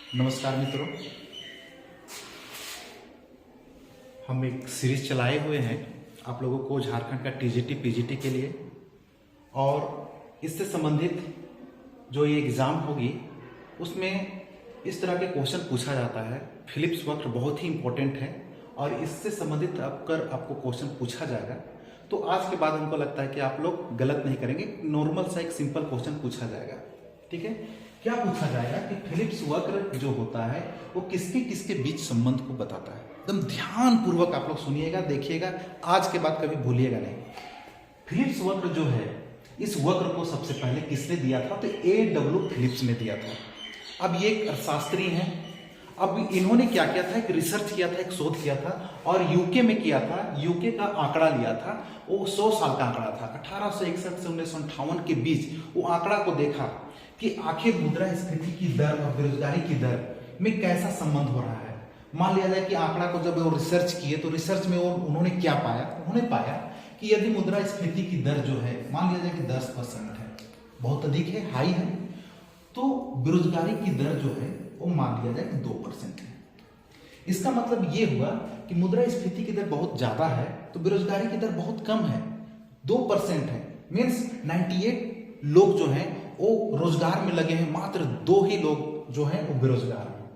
नमस्कार मित्रों, हम एक सीरीज चलाए हुए हैं आप लोगों को झारखंड का टीजीटी पीजीटी के लिए, और इससे संबंधित जो ये एग्ज़ाम होगी उसमें इस तरह के क्वेश्चन पूछा जाता है। फिलिप्स वक्र बहुत ही इम्पोर्टेंट है और इससे संबंधित आपको क्वेश्चन पूछा जाएगा। तो आज के बाद हमको लगता है कि आप लोग गलत नहीं करेंगे। नॉर्मल सा एक सिंपल क्वेश्चन पूछा जाएगा। ठीक है, क्या पूछा जाएगा कि फिलिप्स वक्र जो होता है वो किसके किसके बीच संबंध को बताता है। एकदम ध्यान पूर्वक आप लोग सुनिएगा, देखिएगा, आज के बाद कभी भूलिएगा नहीं। फिलिप्स वक्र जो है, इस वक्र को सबसे पहले किसने दिया था? तो A.W. फिलिप्स ने दिया था। अब ये एक अर्थशास्त्री हैं। अब इन्होंने क्या किया था, एक रिसर्च किया था, एक शोध किया था और यूके में किया था। यूके का आंकड़ा लिया था, वो 100 साल का आंकड़ा था। 1861 से 1958 के बीच वो आंकड़ा को देखा कि आखिर मुद्रास्फीति की दर और बेरोजगारी की दर में कैसा संबंध हो रहा है। मान लिया जाए कि आंकड़ा को जब वो रिसर्च किए तो रिसर्च में वो उन्होंने क्या पाया? उन्होंने पाया कि यदि मुद्रास्फीति की दर जो है, मान लिया जाए कि 10% है, बहुत अधिक है, हाई है, तो बेरोजगारी की दर जो है वो मान लिया जाए कि 2% है। इसका मतलब ये हुआ कि मुद्रास्फीति की दर बहुत ज्यादा है तो बेरोजगारी की दर बहुत कम है, 2% है। मीन्स 98 लोग जो हैं वो रोजगार में लगे हैं, मात्र 2 ही लोग जो हैं वो बेरोजगार हैं।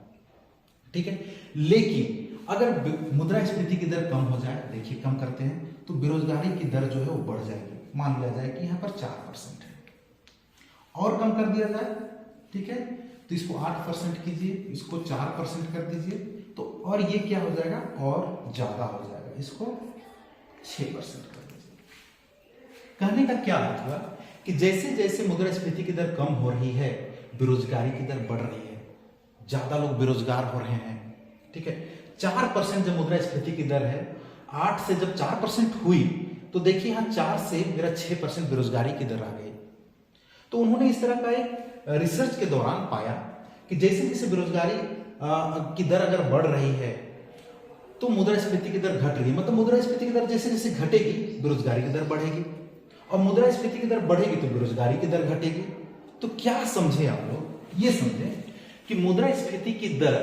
ठीक है, लेकिन अगर मुद्रास्फीति की दर कम हो जाए, देखिए कम करते हैं, तो बेरोजगारी की दर जो है वो बढ़ जाएगी। मान लिया जाए कि यहाँ पर 4% है, और कम कर दिया जाए, ठीक है, तो इसको 8% कीजिए, इसको 4% कर दीजिए, तो और ये क्या हो जाएगा, और ज्यादा हो जाएगा, इसको 6% कर दीजिए। कहने का क्या अर्थ हुआ कि जैसे जैसे मुद्रास्फीति की दर कम हो रही है, बेरोजगारी की दर बढ़ रही है, ज्यादा लोग बेरोजगार हो रहे हैं। ठीक है, 4% जब मुद्रास्फीति की दर है, 8 से जब 4% हुई तो देखिए यहाँ 4 से मेरा 6% बेरोजगारी की दर आ गई। तो उन्होंने इस तरह का एक रिसर्च के दौरान पाया कि जैसे जैसे बेरोजगारी की दर अगर बढ़ रही है तो मुद्रास्फीति की दर घट रही है। मतलब मुद्रास्फीति की दर जैसे जैसे घटेगी बेरोजगारी की दर बढ़ेगी, और मुद्रास्फीति की दर बढ़ेगी तो बेरोजगारी की दर घटेगी। तो क्या समझे आप लोग? ये समझे कि मुद्रास्फीति की दर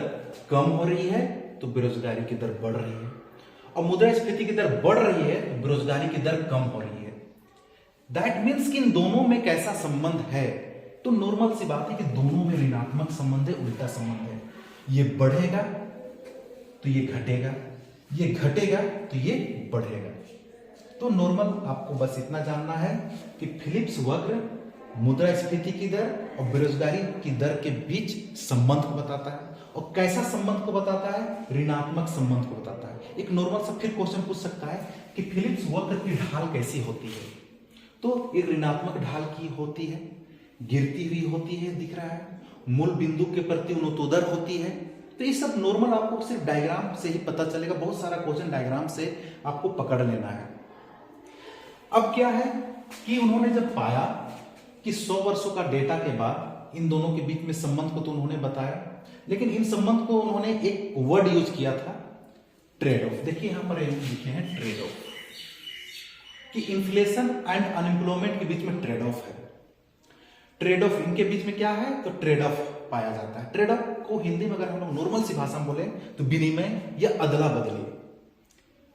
कम हो रही है तो बेरोजगारी की दर बढ़ रही है, और मुद्रास्फीति की दर बढ़ रही है तो बेरोजगारी की दर कम हो रही है। दैट मीन्स कि इन दोनों में कैसा संबंध है? तो नॉर्मल सी बात है कि दोनों में ऋणात्मक संबंध है, उल्टा संबंध है। ये बढ़ेगा तो ये घटेगा, ये घटेगा तो ये बढ़ेगा। तो नॉर्मल आपको बस इतना जानना है कि फिलिप्स वक्र मुद्रास्फीति की दर और बेरोजगारी की दर के बीच संबंध को बताता है, और कैसा संबंध को बताता है? ऋणात्मक संबंध को बताता है। एक नॉर्मल सा फिर क्वेश्चन पूछ सकता है कि फिलिप्स वक्र की ढाल कैसी होती है? तो एक ऋणात्मक ढाल की होती है, गिरती हुई होती है, दिख रहा है, मूल बिंदु के प्रति उन्नतोदर होती है। तो ये सब नॉर्मल आपको सिर्फ डायग्राम से ही पता चलेगा। बहुत सारा क्वेश्चन डायग्राम से आपको पकड़ लेना है। अब क्या है कि उन्होंने जब पाया कि 100 वर्षों का डेटा के बाद इन दोनों के बीच में संबंध को तो उन्होंने बताया, लेकिन इन संबंध को उन्होंने एक वर्ड यूज किया था, ट्रेड ऑफ। देखिए यहां पर लिखे हैं ट्रेड ऑफ, कि इन्फ्लेशन एंड अनएम्प्लॉयमेंट के बीच में ट्रेड ऑफ है। ट्रेड ऑफ इनके बीच में क्या है? तो ट्रेड ऑफ पाया जाता है। ट्रेड ऑफ को हिंदी में अगर हम लोग नॉर्मल सी भाषा में बोले तो विनिमय या अदला बदली।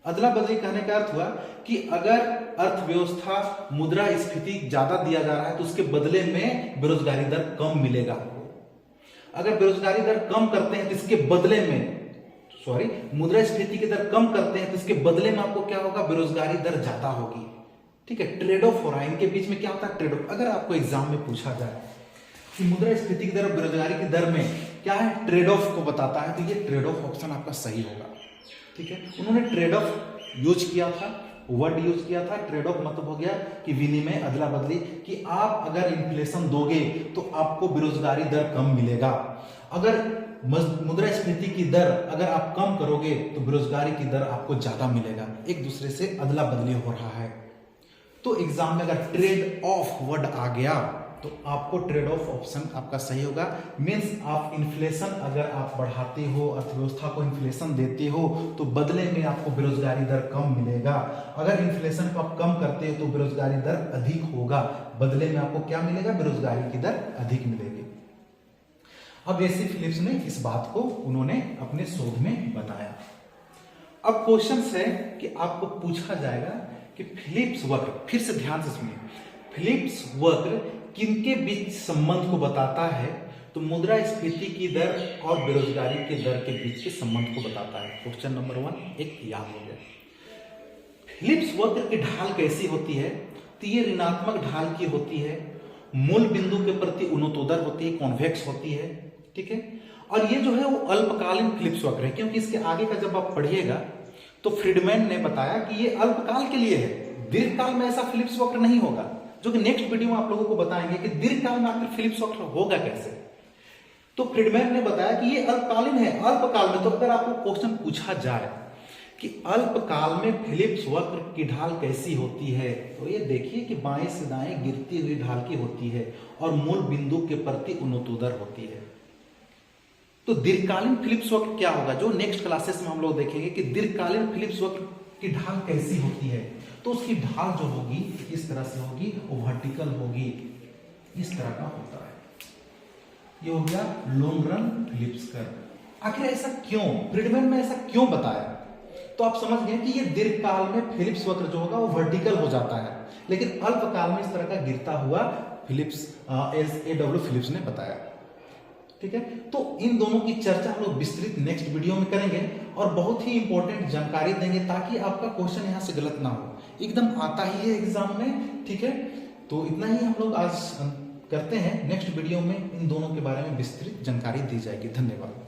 अदला बदली कहने का अर्थ हुआ कि अगर अर्थव्यवस्था मुद्रास्फीति ज्यादा दिया जा रहा है तो उसके बदले में बेरोजगारी दर कम मिलेगा। अगर बेरोजगारी दर कम करते हैं तो इसके बदले में मुद्रास्फीति की दर कम करते हैं तो इसके बदले में आपको क्या होगा? बेरोजगारी दर ज्यादा होगी। ठीक है, ट्रेड ऑफ हो रहा है। इनके बीच में क्या होता है? Trade off. अगर आपको एग्जाम में पूछा जाए कि मुद्रास्फीति की दर और बेरोजगारी की दर में क्या है, ट्रेड ऑफ को बताता है, तो ये ट्रेड ऑफ ऑप्शन आपका सही होगा। ठीक है, उन्होंने ट्रेड ऑफ यूज किया था, वर्ड यूज किया था। ट्रेड ऑफ मतलब हो गया कि विनिमय, अदला बदली, कि आप अगर इन्फ्लेशन दोगे तो आपको बेरोजगारी दर कम मिलेगा, अगर मुद्रास्फीति की दर अगर आप कम करोगे तो बेरोजगारी की दर आपको ज्यादा मिलेगा। एक दूसरे से अदला बदली हो रहा है। तो एग्जाम में अगर ट्रेड ऑफ वर्ड आ गया तो आपको ट्रेड ऑफ ऑप्शन आपका सही होगा। मीन्स आप इन्फ्लेशन अगर आप बढ़ाते हो, अर्थव्यवस्था को इन्फ्लेशन देते हो तो बदले में आपको बेरोजगारी दर कम मिलेगा। अगर इन्फ्लेशन को आप कम करते हो तो बेरोजगारी दर अधिक होगा, बदले में आपको क्या मिलेगा? बेरोजगारी की दर अधिक मिलेगी। अब एसी फिलिप्स ने इस बात को उन्होंने अपने शोध में बताया। अब क्वेश्चन है कि आपको पूछा जाएगा कि फिलिप्स वक्र, फिर से ध्यान से सुनिए, फिलिप्स वक्र किनके बीच संबंध को बताता है? तो मुद्रास्फीति की दर और बेरोजगारी की दर के बीच के संबंध को बताता है। क्वेश्चन नंबर 1 एक याद हो गया। फिलिप्स वक्र की ढाल कैसी होती है? तो ये ऋणात्मक ढाल की होती है, मूल बिंदु के प्रति उन्नतोदर होती है, कॉन्वेक्स होती है, ठीक है। और ये जो है वो अल्पकालीन फिलिप्स वक्र है, क्योंकि इसके आगे का जब आप पढ़िएगा तो फ्रीडमैन ने बताया कि ये अल्पकाल के लिए है, दीर्घकाल में ऐसा फिलिप्स वक्र नहीं होगा, जो कि नेक्स्ट वीडियो में आप लोगों को बताएंगे कि दीर्घकाल में आखिर फिलिप्स वक्र होगा कैसे। तो फ्रीडमैन ने बताया कि ये अल्पकालीन है, अल्पकाल में। तो अगर आपको क्वेश्चन पूछा जाए कि अल्पकाल में फिलिप्स वक्र की ढाल कैसी होती है, तो ये देखिए कि बाएं से दाएं गिरती हुई ढाल की होती है और मूल बिंदु के प्रति उन्नतोदर होती है। तो दीर्घकालीन फिलिप्स वक्र क्या होगा, जो नेक्स्ट क्लासेस में हम लोग देखेंगे कि दीर्घकालीन फिलिप्स वक्र की ढाल कैसी होती है। तो उसकी ढाल जो होगी इस तरह से होगी, वो वर्टिकल होगी, इस तरह का होता है। ये हो गया लॉन्ग रन फिलिप्स कर्व। आखिर ऐसा क्यों, फ्रीडमैन ने ऐसा क्यों बताया? तो आप समझ गए कि ये दीर्घकाल में फिलिप्स वक्र जो होगा वो वर्टिकल हो जाता है, लेकिन अल्पकाल में इस तरह का गिरता हुआ फिलिप्स A.W. फिलिप्स ने बताया, ठीक है। तो इन दोनों की चर्चा हम लोग विस्तृत नेक्स्ट वीडियो में करेंगे और बहुत ही इंपॉर्टेंट जानकारी देंगे, ताकि आपका क्वेश्चन यहां से गलत ना हो, एकदम आता ही है एग्जाम में, ठीक है। तो इतना ही हम लोग आज करते हैं। नेक्स्ट वीडियो में इन दोनों के बारे में विस्तृत जानकारी दी जाएगी। धन्यवाद।